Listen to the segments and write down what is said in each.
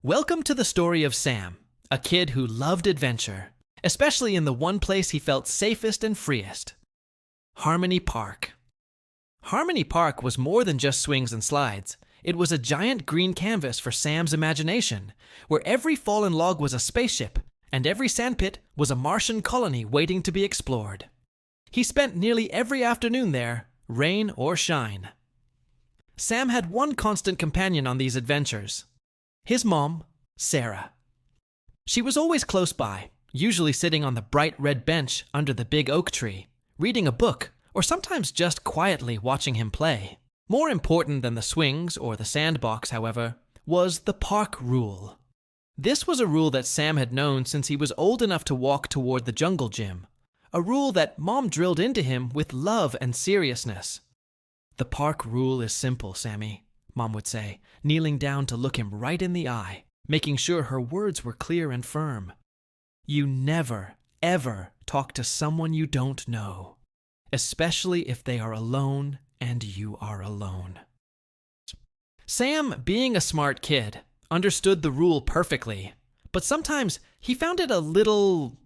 Welcome to the story of Sam, a kid who loved adventure, especially in the one place he felt safest and freest: Harmony Park. Harmony Park was more than just swings and slides. It was a giant green canvas for Sam's imagination, where every fallen log was a spaceship, and every sandpit was a Martian colony waiting to be explored. He spent nearly every afternoon there, rain or shine. Sam had one constant companion on these adventures: his mom, Sarah. She was always close by, usually sitting on the bright red bench under the big oak tree, reading a book, or sometimes just quietly watching him play. More important than the swings or the sandbox, however, was the park rule. This was a rule that Sam had known since he was old enough to walk toward the jungle gym, a rule that Mom drilled into him with love and seriousness. "The park rule is simple, Sammy," Mom would say, kneeling down to look him right in the eye, making sure her words were clear and firm. "You never, ever talk to someone you don't know, especially if they are alone and you are alone." Sam, being a smart kid, understood the rule perfectly, but sometimes he found it a little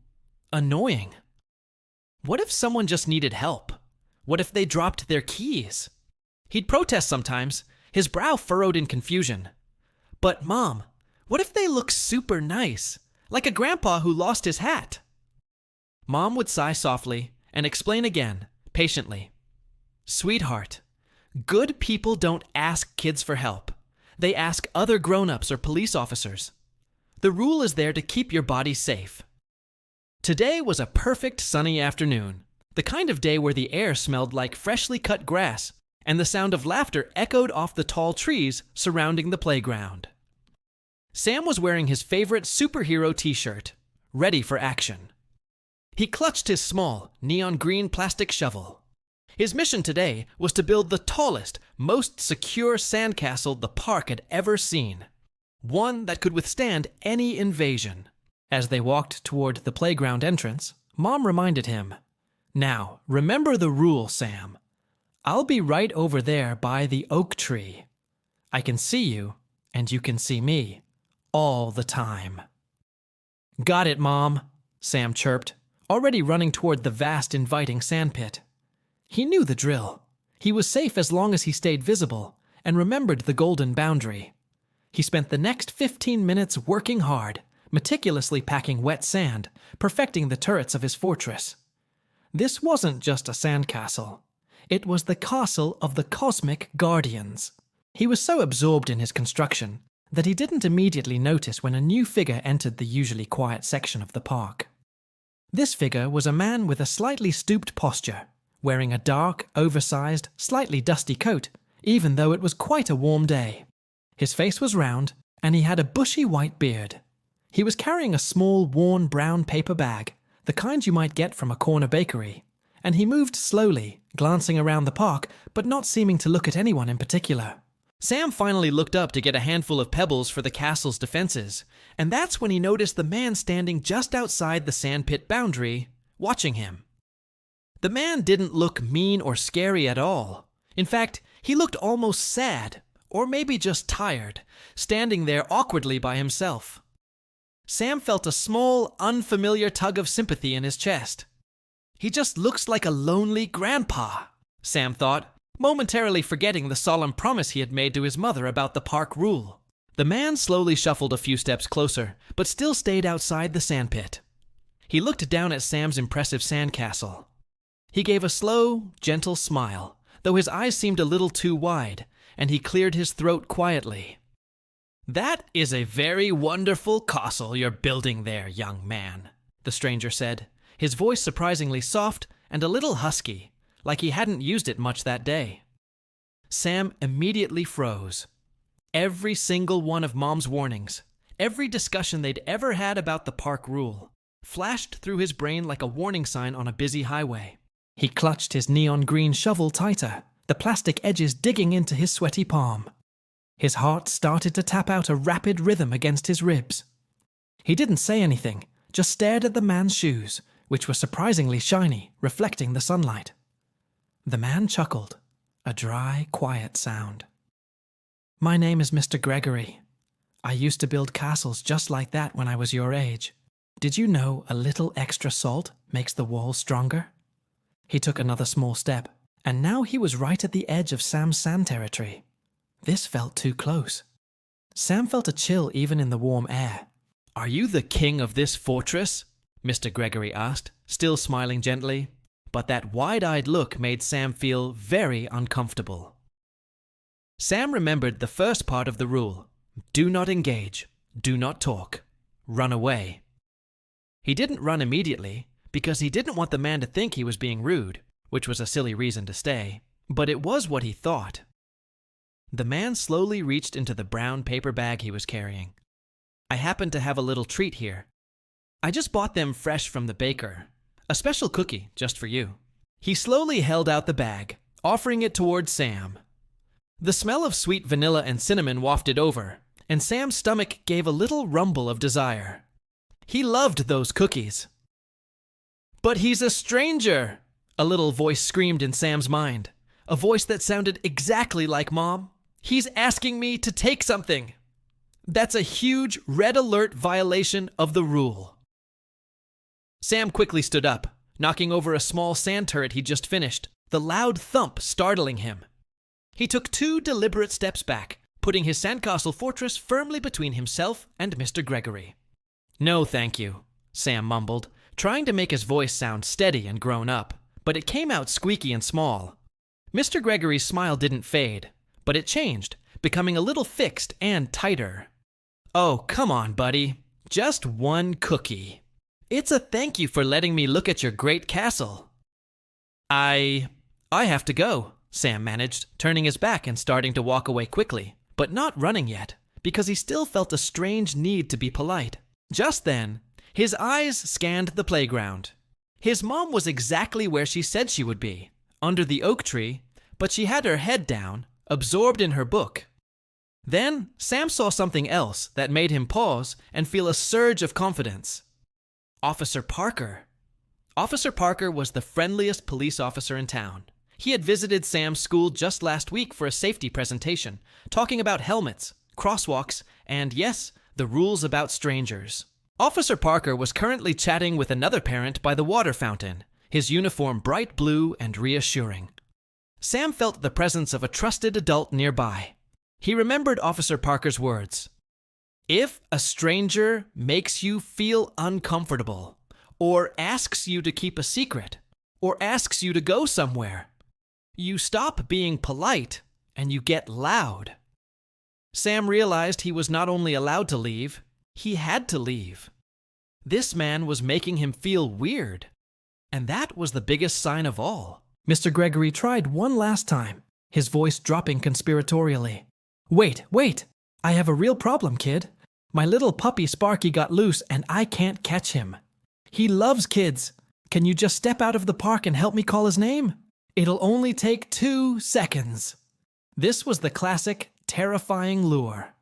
annoying. What if someone just needed help? What if they dropped their keys? He'd protest sometimes, his brow furrowed in confusion. But Mom, what if they look super nice, like a grandpa who lost his hat? Mom would sigh softly and explain again, patiently. "Sweetheart, good people don't ask kids for help. They ask other grown-ups or police officers. The rule is there to keep your body safe." Today was a perfect sunny afternoon, the kind of day where the air smelled like freshly cut grass and the sound of laughter echoed off the tall trees surrounding the playground. Sam was wearing his favorite superhero t-shirt, ready for action. He clutched his small, neon green plastic shovel. His mission today was to build the tallest, most secure sandcastle the park had ever seen, one that could withstand any invasion. As they walked toward the playground entrance, Mom reminded him, "Now, remember the rule, Sam. I'll be right over there by the oak tree. I can see you, and you can see me, all the time." "Got it, Mom," Sam chirped, already running toward the vast, inviting sandpit. He knew the drill. He was safe as long as he stayed visible and remembered the golden boundary. He spent the next 15 minutes working hard, meticulously packing wet sand, perfecting the turrets of his fortress. This wasn't just a sandcastle. It was the castle of the Cosmic Guardians. He was so absorbed in his construction that he didn't immediately notice when a new figure entered the usually quiet section of the park. This figure was a man with a slightly stooped posture, wearing a dark, oversized, slightly dusty coat, even though it was quite a warm day. His face was round, and he had a bushy white beard. He was carrying a small, worn brown paper bag, the kind you might get from a corner bakery, and he moved slowly, glancing around the park, but not seeming to look at anyone in particular. Sam finally looked up to get a handful of pebbles for the castle's defenses, and that's when he noticed the man standing just outside the sandpit boundary, watching him. The man didn't look mean or scary at all. In fact, he looked almost sad, or maybe just tired, standing there awkwardly by himself. Sam felt a small, unfamiliar tug of sympathy in his chest. "He just looks like a lonely grandpa," Sam thought, momentarily forgetting the solemn promise he had made to his mother about the park rule. The man slowly shuffled a few steps closer, but still stayed outside the sandpit. He looked down at Sam's impressive sandcastle. He gave a slow, gentle smile, though his eyes seemed a little too wide, and he cleared his throat quietly. "That is a very wonderful castle you're building there, young man," the stranger said, his voice surprisingly soft and a little husky, like he hadn't used it much that day. Sam immediately froze. Every single one of Mom's warnings, every discussion they'd ever had about the park rule, flashed through his brain like a warning sign on a busy highway. He clutched his neon green shovel tighter, the plastic edges digging into his sweaty palm. His heart started to tap out a rapid rhythm against his ribs. He didn't say anything, just stared at the man's shoes, which were surprisingly shiny, reflecting the sunlight. The man chuckled, a dry, quiet sound. "My name is Mr. Gregory. I used to build castles just like that when I was your age. Did you know a little extra salt makes the walls stronger? He took another small step, and now he was right at the edge of Sam's sand territory. This felt too close. Sam felt a chill even in the warm air. "Are you the king of this fortress?" Mr. Gregory asked, still smiling gently. But that wide-eyed look made Sam feel very uncomfortable. Sam remembered the first part of the rule. Do not engage. Do not talk. Run away. He didn't run immediately because he didn't want the man to think he was being rude, which was a silly reason to stay, but it was what he thought. The man slowly reached into the brown paper bag he was carrying. "I happen to have a little treat here. I just bought them fresh from the baker. A special cookie, just for you." He slowly held out the bag, offering it toward Sam. The smell of sweet vanilla and cinnamon wafted over, and Sam's stomach gave a little rumble of desire. He loved those cookies. "But he's a stranger!" a little voice screamed in Sam's mind, a voice that sounded exactly like Mom. "He's asking me to take something. That's a huge red alert violation of the rule." Sam quickly stood up, knocking over a small sand turret he'd just finished, the loud thump startling him. He took 2 deliberate steps back, putting his sandcastle fortress firmly between himself and Mr. Gregory. "No, thank you," Sam mumbled, trying to make his voice sound steady and grown up, but it came out squeaky and small. Mr. Gregory's smile didn't fade, but it changed, becoming a little fixed and tighter. "Oh, come on, buddy. Just one cookie. It's a thank you for letting me look at your great castle." I have to go," Sam managed, turning his back and starting to walk away quickly, but not running yet, because he still felt a strange need to be polite. Just then, his eyes scanned the playground. His mom was exactly where she said she would be, under the oak tree, but she had her head down, absorbed in her book. Then, Sam saw something else that made him pause and feel a surge of confidence. Officer Parker. Officer Parker was the friendliest police officer in town. He had visited Sam's school just last week for a safety presentation, talking about helmets, crosswalks, and yes, the rules about strangers. Officer Parker was currently chatting with another parent by the water fountain, his uniform bright blue and reassuring. Sam felt the presence of a trusted adult nearby. He remembered Officer Parker's words. "If a stranger makes you feel uncomfortable, or asks you to keep a secret, or asks you to go somewhere, you stop being polite and you get loud." Sam realized he was not only allowed to leave, he had to leave. This man was making him feel weird, and that was the biggest sign of all. Mr. Gregory tried one last time, his voice dropping conspiratorially. Wait, I have a real problem, kid. My little puppy Sparky got loose and I can't catch him. He loves kids. Can you just step out of the park and help me call his name? It'll only take 2 seconds. This was the classic, terrifying lure.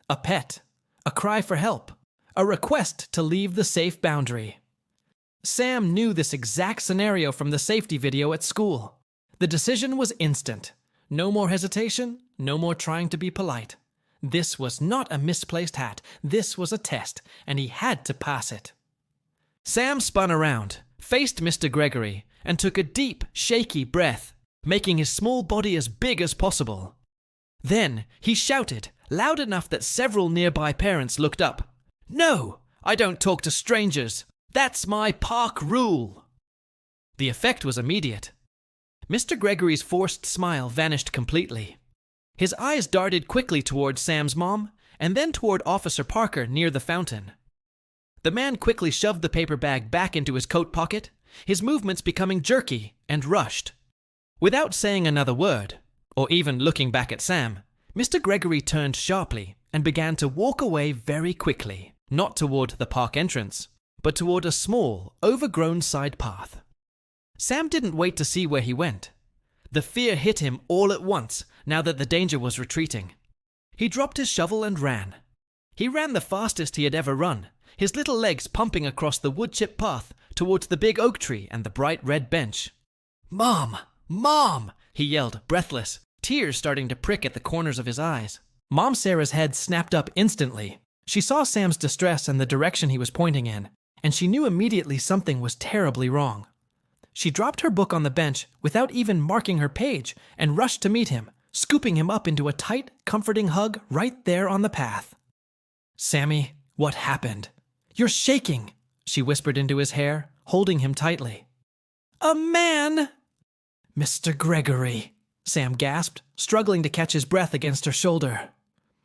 A pet, a cry for help, a request to leave the safe boundary. Sam knew this exact scenario from the safety video at school. The decision was instant. No more hesitation, no more trying to be polite. This was not a misplaced hat. This was a test, and he had to pass it. Sam spun around, faced Mr. Gregory, and took a deep, shaky breath, making his small body as big as possible. Then he shouted, loud enough that several nearby parents looked up. "No, I don't talk to strangers. That's my park rule." The effect was immediate. Mr. Gregory's forced smile vanished completely. His eyes darted quickly toward Sam's mom, and then toward Officer Parker near the fountain. The man quickly shoved the paper bag back into his coat pocket, his movements becoming jerky and rushed. Without saying another word, or even looking back at Sam, Mr. Gregory turned sharply and began to walk away very quickly, not toward the park entrance, but toward a small, overgrown side path. Sam didn't wait to see where he went. The fear hit him all at once now that the danger was retreating. He dropped his shovel and ran. He ran the fastest he had ever run, his little legs pumping across the wood-chip path towards the big oak tree and the bright red bench. "Mom! Mom!" he yelled, breathless, tears starting to prick at the corners of his eyes. Mom Sarah's head snapped up instantly. She saw Sam's distress and the direction he was pointing in, and she knew immediately something was terribly wrong. She dropped her book on the bench without even marking her page and rushed to meet him, scooping him up into a tight, comforting hug right there on the path. "Sammy, what happened? You're shaking," she whispered into his hair, holding him tightly. "A man!" "Mr. Gregory," Sam gasped, struggling to catch his breath against her shoulder.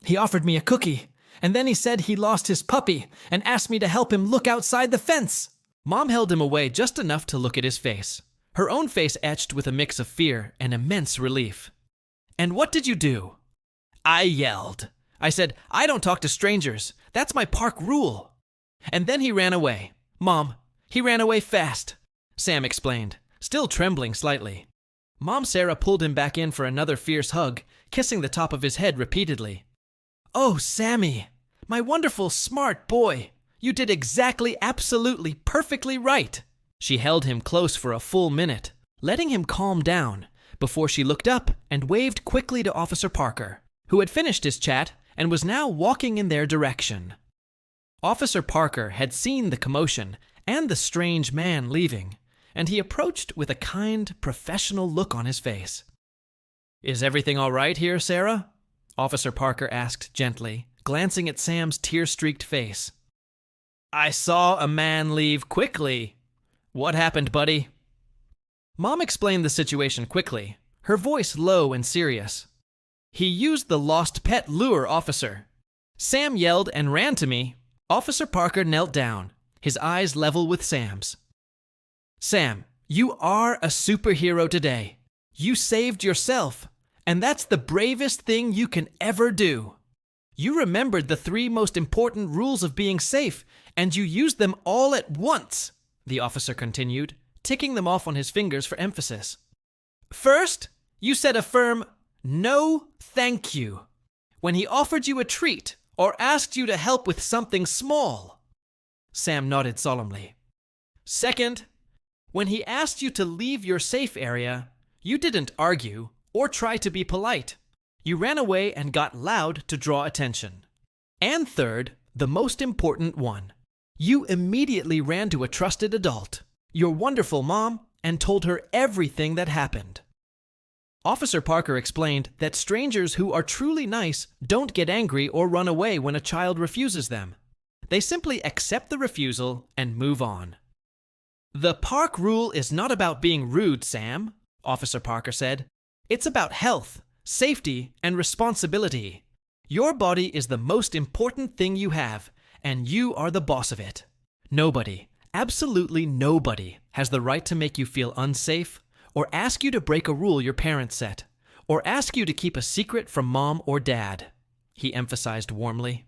"He offered me a cookie, and then he said he lost his puppy and asked me to help him look outside the fence." Mom held him away just enough to look at his face, her own face etched with a mix of fear and immense relief. "And what did you do?" "I yelled. I said, 'I don't talk to strangers. That's my park rule.' And then he ran away. Mom, he ran away fast," Sam explained, still trembling slightly. Mom Sarah pulled him back in for another fierce hug, kissing the top of his head repeatedly. "Oh, Sammy, my wonderful, smart boy. You did exactly, absolutely, perfectly right." She held him close for a full minute, letting him calm down, before she looked up and waved quickly to Officer Parker, who had finished his chat and was now walking in their direction. Officer Parker had seen the commotion and the strange man leaving, and he approached with a kind, professional look on his face. "Is everything all right here, Sarah?" Officer Parker asked gently, glancing at Sam's tear-streaked face. "I saw a man leave quickly. What happened, buddy?" Mom explained the situation quickly, her voice low and serious. "He used the lost pet lure, officer. Sam yelled and ran to me." Officer Parker knelt down, his eyes level with Sam's. "Sam, you are a superhero today. You saved yourself, and that's the bravest thing you can ever do. You remembered the 3 most important rules of being safe, and you used them all at once," the officer continued, ticking them off on his fingers for emphasis. "First, you said a firm, 'No, thank you,' when he offered you a treat or asked you to help with something small." Sam nodded solemnly. "Second, when he asked you to leave your safe area, you didn't argue or try to be polite. You ran away and got loud to draw attention. And third, the most important one, you immediately ran to a trusted adult, your wonderful mom, and told her everything that happened." Officer Parker explained that strangers who are truly nice don't get angry or run away when a child refuses them. They simply accept the refusal and move on. "The park rule is not about being rude, Sam," Officer Parker said. "It's about health, safety, and responsibility. Your body is the most important thing you have, and you are the boss of it. Nobody, absolutely nobody, has the right to make you feel unsafe, or ask you to break a rule your parents set, or ask you to keep a secret from mom or dad," he emphasized warmly.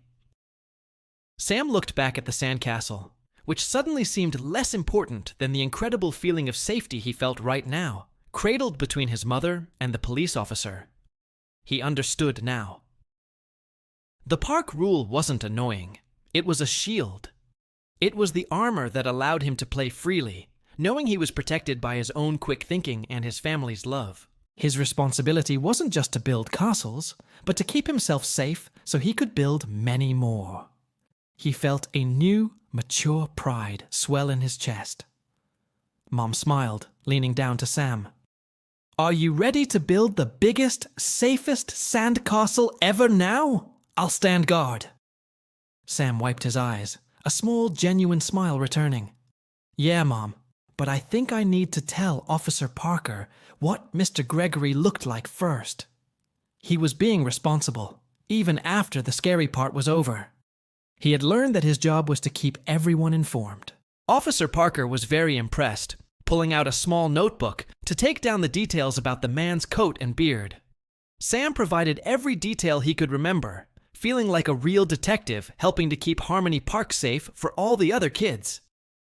Sam looked back at the sandcastle, which suddenly seemed less important than the incredible feeling of safety he felt right now, cradled between his mother and the police officer. He understood now. The park rule wasn't annoying. It was a shield. It was the armor that allowed him to play freely, knowing he was protected by his own quick thinking and his family's love. His responsibility wasn't just to build castles, but to keep himself safe so he could build many more. He felt a new, mature pride swell in his chest. Mom smiled, leaning down to Sam. "Are you ready to build the biggest, safest sandcastle ever now? I'll stand guard." Sam wiped his eyes, a small, genuine smile returning. "Yeah, Mom, but I think I need to tell Officer Parker what Mr. Gregory looked like first." He was being responsible, even after the scary part was over. He had learned that his job was to keep everyone informed. Officer Parker was very impressed, pulling out a small notebook to take down the details about the man's coat and beard. Sam provided every detail he could remember, feeling like a real detective helping to keep Harmony Park safe for all the other kids.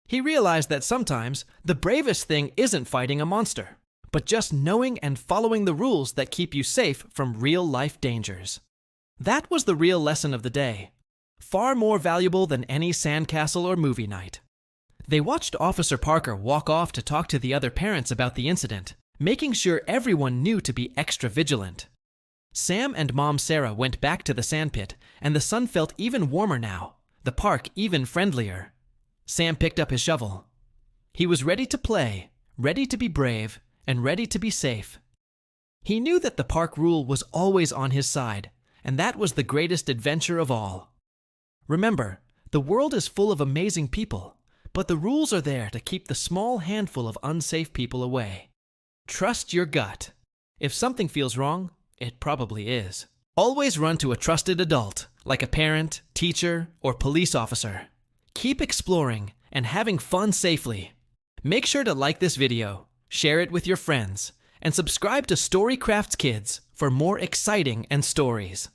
He realized that sometimes the bravest thing isn't fighting a monster, but just knowing and following the rules that keep you safe from real-life dangers. That was the real lesson of the day, far more valuable than any sandcastle or movie night. They watched Officer Parker walk off to talk to the other parents about the incident, making sure everyone knew to be extra vigilant. Sam and Mom Sarah went back to the sandpit, and the sun felt even warmer now, the park even friendlier. Sam picked up his shovel. He was ready to play, ready to be brave, and ready to be safe. He knew that the park rule was always on his side, and that was the greatest adventure of all. Remember, the world is full of amazing people, but the rules are there to keep the small handful of unsafe people away. Trust your gut. If something feels wrong, it probably is. Always run to a trusted adult, like a parent, teacher, or police officer. Keep exploring and having fun safely. Make sure to like this video, share it with your friends, and subscribe to Storycrafts Kids for more exciting and stories.